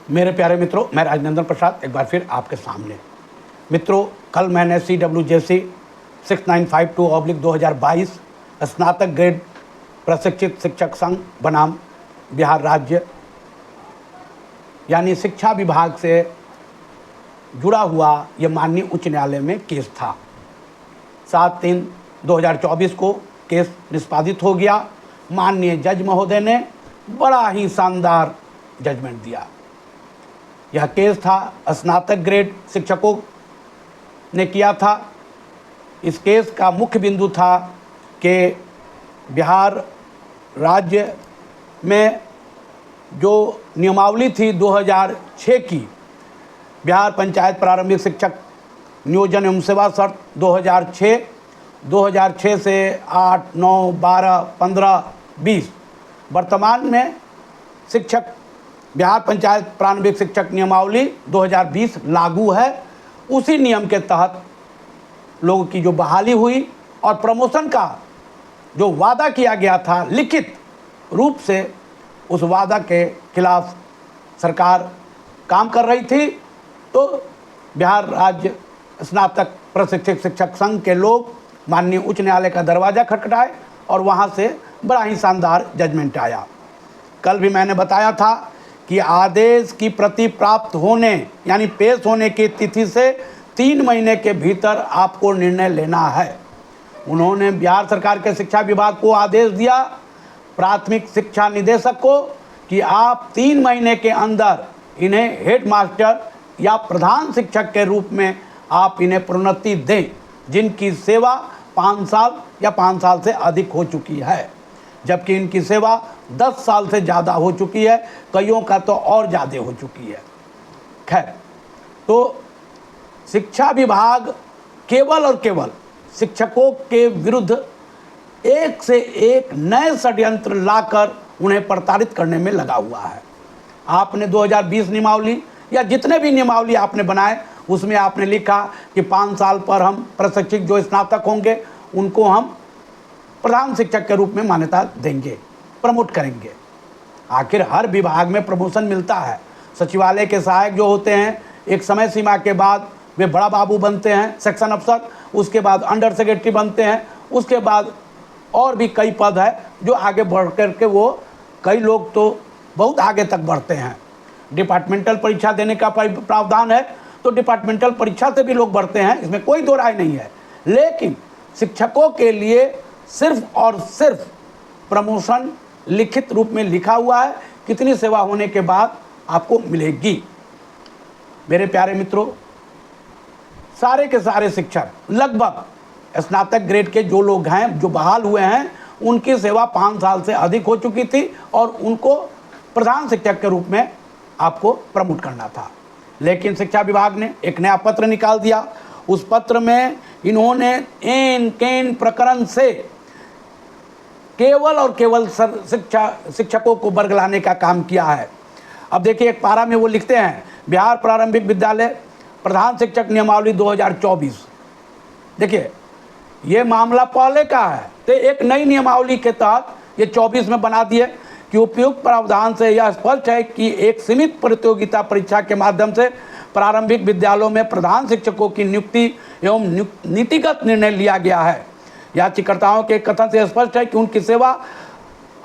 मेरे प्यारे मित्रों, मैं राजनंदन प्रसाद एक बार फिर आपके सामने। मित्रों, कल मैंने CWJC 6952/2022 स्नातक ग्रेड प्रशिक्षित शिक्षक संघ बनाम बिहार राज्य यानी शिक्षा विभाग से जुड़ा हुआ यह माननीय उच्च न्यायालय में केस था। 7/3/2024 को केस निष्पादित हो गया। माननीय जज महोदय ने बड़ा ही शानदार जजमेंट दिया। यह केस था स्नातक ग्रेड शिक्षकों ने किया था। इस केस का मुख्य बिंदु था कि बिहार राज्य में जो नियमावली थी 2006 की, बिहार पंचायत प्रारंभिक शिक्षक नियोजन एवं सेवा शर्त 2006 से 8, 9, 12, 15, 20 वर्तमान में शिक्षक बिहार पंचायत प्रारंभिक शिक्षक नियमावली 2020 लागू है। उसी नियम के तहत लोगों की जो बहाली हुई और प्रमोशन का जो वादा किया गया था लिखित रूप से, उस वादा के खिलाफ सरकार काम कर रही थी। तो बिहार राज्य स्नातक प्रशिक्षित शिक्षक संघ के लोग माननीय उच्च न्यायालय का दरवाज़ा खटखटाए और वहाँ से बड़ा ही शानदार जजमेंट आया। कल भी मैंने बताया था कि आदेश की प्रति प्राप्त होने यानी पेश होने की तिथि से 3 महीने के भीतर आपको निर्णय लेना है। उन्होंने बिहार सरकार के शिक्षा विभाग को आदेश दिया, प्राथमिक शिक्षा निदेशक को, कि आप 3 महीने के अंदर इन्हें हेड मास्टर या प्रधान शिक्षक के रूप में आप इन्हें प्रोन्नति दें, जिनकी सेवा 5 साल या 5 साल से अधिक हो चुकी है, जबकि इनकी सेवा 10 साल से ज़्यादा हो चुकी है, कईयों का तो और ज़्यादा हो चुकी है। खैर, तो शिक्षा विभाग केवल और केवल शिक्षकों के विरुद्ध एक से एक नए षड्यंत्र लाकर उन्हें प्रताड़ित करने में लगा हुआ है। आपने 2020 नियमावली या जितने भी नियमावली आपने बनाए, उसमें आपने लिखा कि 5 साल पर हम प्रशिक्षित जो स्नातक होंगे उनको हम प्रधान शिक्षक के रूप में मान्यता देंगे, प्रमोट करेंगे। आखिर हर विभाग में प्रमोशन मिलता है। सचिवालय के सहायक जो होते हैं, एक समय सीमा के बाद वे बड़ा बाबू बनते हैं, सेक्शन अफसर, उसके बाद अंडर सेक्रेटरी बनते हैं, उसके बाद और भी कई पद है जो आगे बढ़ करके वो कई लोग तो बहुत आगे तक बढ़ते हैं। डिपार्टमेंटल परीक्षा देने का प्रावधान है, तो डिपार्टमेंटल परीक्षा से भी लोग बढ़ते हैं, इसमें कोई दो राय नहीं है। लेकिन शिक्षकों के लिए सिर्फ और सिर्फ प्रमोशन लिखित रूप में लिखा हुआ है, कितनी सेवा होने के बाद आपको मिलेगी। मेरे प्यारे मित्रों, सारे के सारे शिक्षक लगभग स्नातक ग्रेड के जो लोग हैं, जो बहाल हुए हैं, उनकी सेवा 5 साल से अधिक हो चुकी थी और उनको प्रधान शिक्षक के रूप में आपको प्रमोट करना था। लेकिन शिक्षा विभाग ने एक नया पत्र निकाल दिया। उस पत्र में इन्होंने एन केन प्रकरण से केवल और केवल शिक्षकों को बरगलाने का काम किया है। अब देखिए, एक पारा में वो लिखते हैं, बिहार प्रारंभिक विद्यालय प्रधान शिक्षक नियमावली 2024। देखिए, ये मामला पहले का है, तो एक नई नियमावली के तहत ये 24 में बना दिए कि उपयुक्त प्रावधान से यह स्पष्ट है कि एक सीमित प्रतियोगिता परीक्षा के माध्यम से प्रारंभिक विद्यालयों में प्रधान शिक्षकों की नियुक्ति एवं नीतिगत निर्णय लिया गया है। याचिकाकर्ताओं के कथन से स्पष्ट है कि उनकी सेवा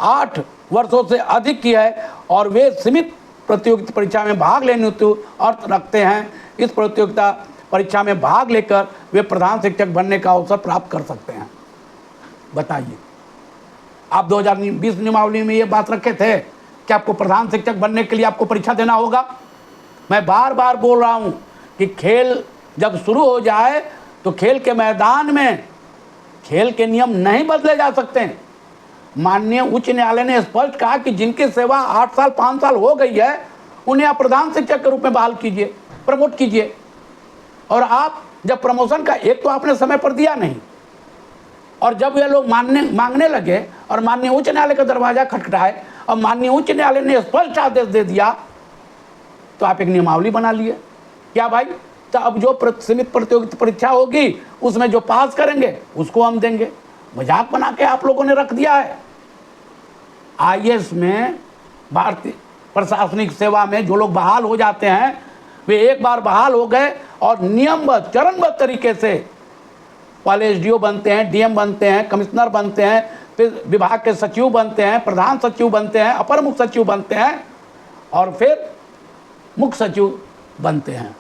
8 वर्षों से अधिक की है और वे सीमित प्रतियोगिता परीक्षा में भाग लेने हेतु अर्थ रखते हैं। इस प्रतियोगिता परीक्षा में भाग लेकर वे प्रधान शिक्षक बनने का अवसर प्राप्त कर सकते हैं। बताइए, आप 2020 नियमावली में ये बात रखे थे कि आपको प्रधान शिक्षक बनने के लिए आपको परीक्षा देना होगा। मैं बार बार बोल रहा हूँ कि खेल जब शुरू हो जाए तो खेल के मैदान में खेल के नियम नहीं बदले जा सकते हैं। माननीय उच्च न्यायालय ने स्पष्ट कहा कि जिनकी सेवा 8 साल 5 साल हो गई है, उन्हें आप प्रधान शिक्षक के रूप में बहाल कीजिए, प्रमोट कीजिए। और आप जब प्रमोशन का एक तो आपने समय पर दिया नहीं, और जब ये लोग मांगने लगे और माननीय उच्च न्यायालय का दरवाजा खटखटाए और माननीय उच्च न्यायालय ने स्पष्ट आदेश दे दिया, तो आप एक नियमावली बना लिए। क्या भाई, तो अब जो सीमित प्रतियोगिता परीक्षा होगी उसमें जो पास करेंगे उसको हम देंगे। मजाक बना के आप लोगों ने रख दिया है। IAS में भारतीय प्रशासनिक सेवा में जो लोग बहाल हो जाते हैं, वे एक बार बहाल हो गए और नियमबद्ध चरणबद्ध तरीके से पहले एसडीओ बनते हैं, डीएम बनते हैं, कमिश्नर बनते हैं, फिर विभाग के सचिव बनते हैं, प्रधान सचिव बनते हैं, अपर मुख्य सचिव बनते हैं और फिर मुख्य सचिव बनते हैं।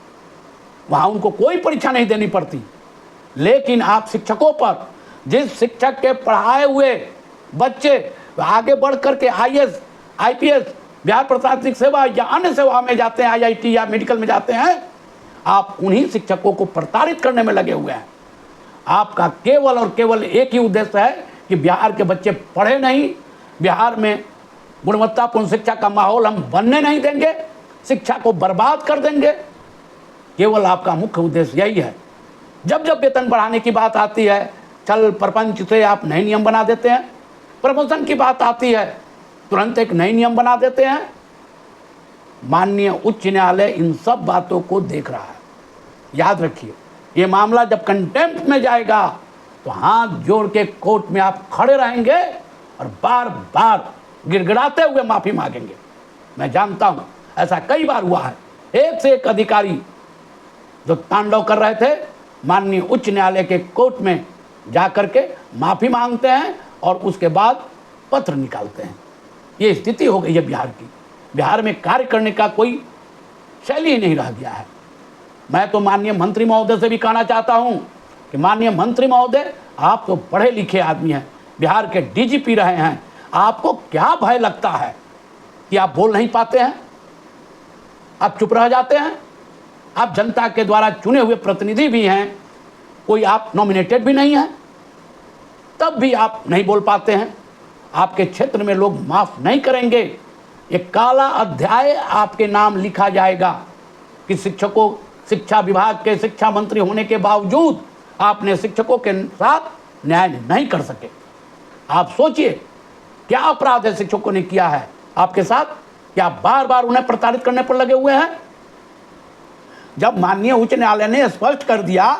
वहाँ उनको कोई परीक्षा नहीं देनी पड़ती। लेकिन आप शिक्षकों पर, जिस शिक्षक के पढ़ाए हुए बच्चे आगे बढ़ करके आईएएस, आईपीएस, बिहार प्रशासनिक सेवा या अन्य सेवा में जाते हैं, आईआईटी या मेडिकल में जाते हैं, आप उन्हीं शिक्षकों को प्रताड़ित करने में लगे हुए हैं। आपका केवल और केवल एक ही उद्देश्य है कि बिहार के बच्चे पढ़े नहीं, बिहार में गुणवत्तापूर्ण शिक्षा का माहौल हम बनने नहीं देंगे, शिक्षा को बर्बाद कर देंगे। केवल आपका मुख्य उद्देश्य यही है। जब जब वेतन बढ़ाने की बात आती है, छल प्रपंच से आप नए नियम बना देते हैं। प्रमोशन की बात आती है, तुरंत एक नई नियम बना देते हैं। माननीय उच्च न्यायालय इन सब बातों को देख रहा है। याद रखिए, ये मामला जब कंटेम्प्ट में जाएगा तो हाथ जोड़ के कोर्ट में आप खड़े रहेंगे और बार बार गिड़गिड़ाते हुए माफी मांगेंगे। मैं जानता हूं ऐसा कई बार हुआ है। एक से एक अधिकारी जो तांडव कर रहे थे, माननीय उच्च न्यायालय के कोर्ट में जा करके माफी मांगते हैं और उसके बाद पत्र निकालते हैं। ये स्थिति हो गई है बिहार की। बिहार में कार्य करने का कोई शैली ही नहीं रह गया है। मैं तो माननीय मंत्री महोदय से भी कहना चाहता हूं कि माननीय मंत्री महोदय, आप तो पढ़े लिखे आदमी हैं, बिहार के डीजीपी रहे हैं, आपको क्या भय लगता है कि आप बोल नहीं पाते हैं, आप चुप रह जाते हैं? आप जनता के द्वारा चुने हुए प्रतिनिधि भी हैं, कोई आप नॉमिनेटेड भी नहीं हैं, तब भी आप नहीं बोल पाते हैं। आपके क्षेत्र में लोग माफ नहीं करेंगे। एक काला अध्याय आपके नाम लिखा जाएगा कि शिक्षकों, शिक्षा विभाग के शिक्षा मंत्री होने के बावजूद आपने शिक्षकों के साथ न्याय नहीं कर सके। आप सोचिए क्या अपराध है शिक्षकों ने किया है आपके साथ, क्या बार बार उन्हें प्रताड़ित करने पर लगे हुए हैं? जब माननीय उच्च न्यायालय ने स्पष्ट कर दिया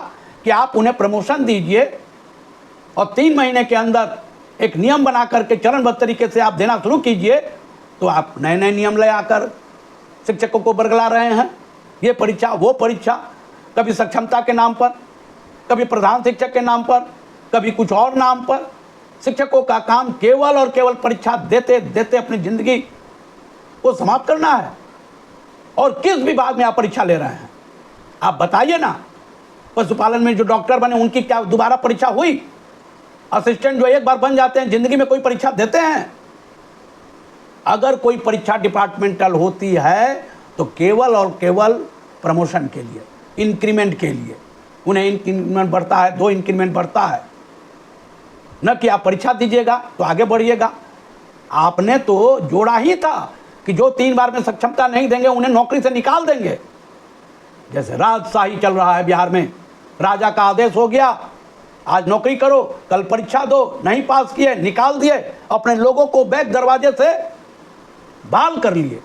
कि आप उन्हें प्रमोशन दीजिए और 3 महीने के अंदर एक नियम बना करके चरणबद्ध तरीके से आप देना शुरू कीजिए, तो आप नए नए नियम ले आकर शिक्षकों को बरगला रहे हैं। ये परीक्षा, वो परीक्षा, कभी सक्षमता के नाम पर, कभी प्रधान शिक्षक के नाम पर, कभी कुछ और नाम पर। शिक्षकों का काम केवल और केवल परीक्षा देते देते अपनी जिंदगी को समाप्त करना है। और किस विभाग में आप परीक्षा ले रहे हैं आप बताइए ना। पशुपालन में जो डॉक्टर बने उनकी क्या दोबारा परीक्षा हुई? असिस्टेंट जो एक बार बन जाते हैं, जिंदगी में कोई परीक्षा देते हैं? अगर कोई परीक्षा डिपार्टमेंटल होती है तो केवल और केवल प्रमोशन के लिए, इंक्रीमेंट के लिए। उन्हें इंक्रीमेंट बढ़ता है, 2 इंक्रीमेंट बढ़ता है, न कि आप परीक्षा दीजिएगा तो आगे बढ़िएगा। आपने तो जोड़ा ही था कि जो 3 बार में सक्षमता नहीं देंगे उन्हें नौकरी से निकाल देंगे। जैसे राजशाही चल रहा है बिहार में, राजा का आदेश हो गया, आज नौकरी करो, कल परीक्षा दो, नहीं पास किए निकाल दिए, अपने लोगों को बैक दरवाजे से बाल कर लिए।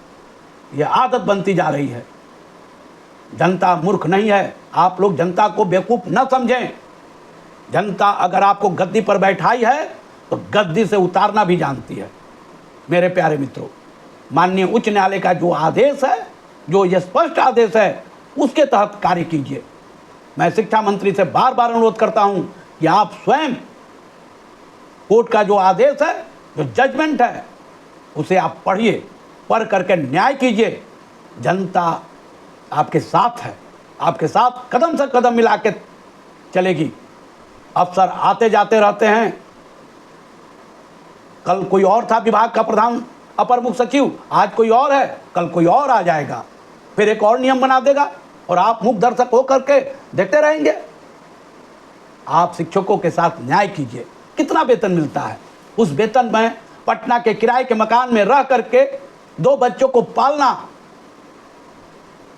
यह आदत बनती जा रही है। जनता मूर्ख नहीं है, आप लोग जनता को बेवकूफ न समझें। जनता अगर आपको गद्दी पर बैठाई है तो गद्दी से उतारना भी जानती है। मेरे प्यारे मित्रों, माननीय उच्च न्यायालय का जो आदेश है, जो ये स्पष्ट आदेश है, उसके तहत कार्य कीजिए। मैं शिक्षा मंत्री से बार बार अनुरोध करता हूं कि आप स्वयं कोर्ट का जो आदेश है, जो जजमेंट है, उसे आप पढ़िए, पढ़ करके न्याय कीजिए। जनता आपके साथ है, आपके साथ कदम से कदम मिला के चलेगी। अफसर आते जाते रहते हैं। कल कोई और था विभाग का प्रधान, अपर मुख्य सचिव, आज कोई और है, कल कोई और आ जाएगा, फिर एक और नियम बना देगा और आप मुख दर्शक होकर के देखते रहेंगे। आप शिक्षकों के साथ न्याय कीजिए। कितना वेतन मिलता है? उस वेतन में पटना के किराए के मकान में रह करके 2 बच्चों को पालना।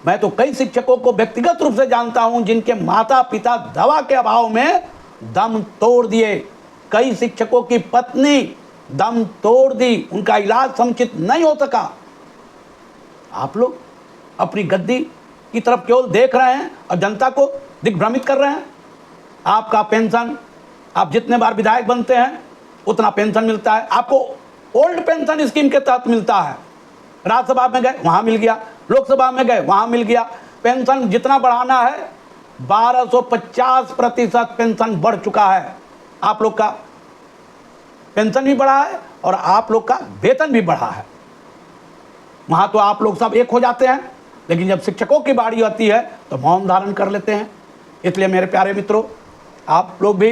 मैं तो कई शिक्षकों को व्यक्तिगत रूप से जानता हूं जिनके माता पिता दवा के अभाव में दम तोड़ दिए। कई शिक्षकों की पत्नी दम तोड़ दी, उनका इलाज समुचित नहीं हो सका। आप लोग अपनी गद्दी की तरफ केवल देख रहे हैं और जनता को दिग्भ्रमित कर रहे हैं। आपका पेंशन, आप जितने बार विधायक बनते हैं उतना पेंशन मिलता है। आपको ओल्ड पेंशन स्कीम के तहत मिलता है। राज्यसभा में गए वहाँ मिल गया, लोकसभा में गए वहाँ मिल गया। पेंशन जितना बढ़ाना है 1250% पेंशन बढ़ चुका है। आप लोग का पेंशन भी बढ़ा है और आप लोग का वेतन भी बढ़ा है। वहाँ तो आप लोग सब एक हो जाते हैं, लेकिन जब शिक्षकों की बारी आती है तो मौन धारण कर लेते हैं। इसलिए मेरे प्यारे मित्रों, आप लोग भी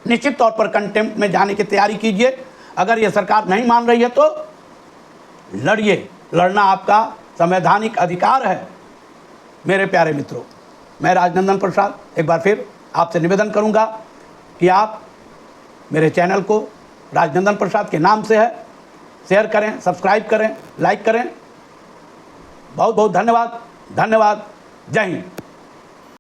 निश्चित तौर पर कंटेम्प्ट में जाने की तैयारी कीजिए। अगर ये सरकार नहीं मान रही है तो लड़िए, लड़ना आपका संवैधानिक अधिकार है। मेरे प्यारे मित्रों, मैं राजनंदन प्रसाद एक बार फिर आपसे निवेदन करूंगा कि आप मेरे चैनल को राजनंदन प्रसाद के नाम से है शेयर करें, सब्सक्राइब करें, लाइक करें। बहुत बहुत धन्यवाद। धन्यवाद। जय हिंद।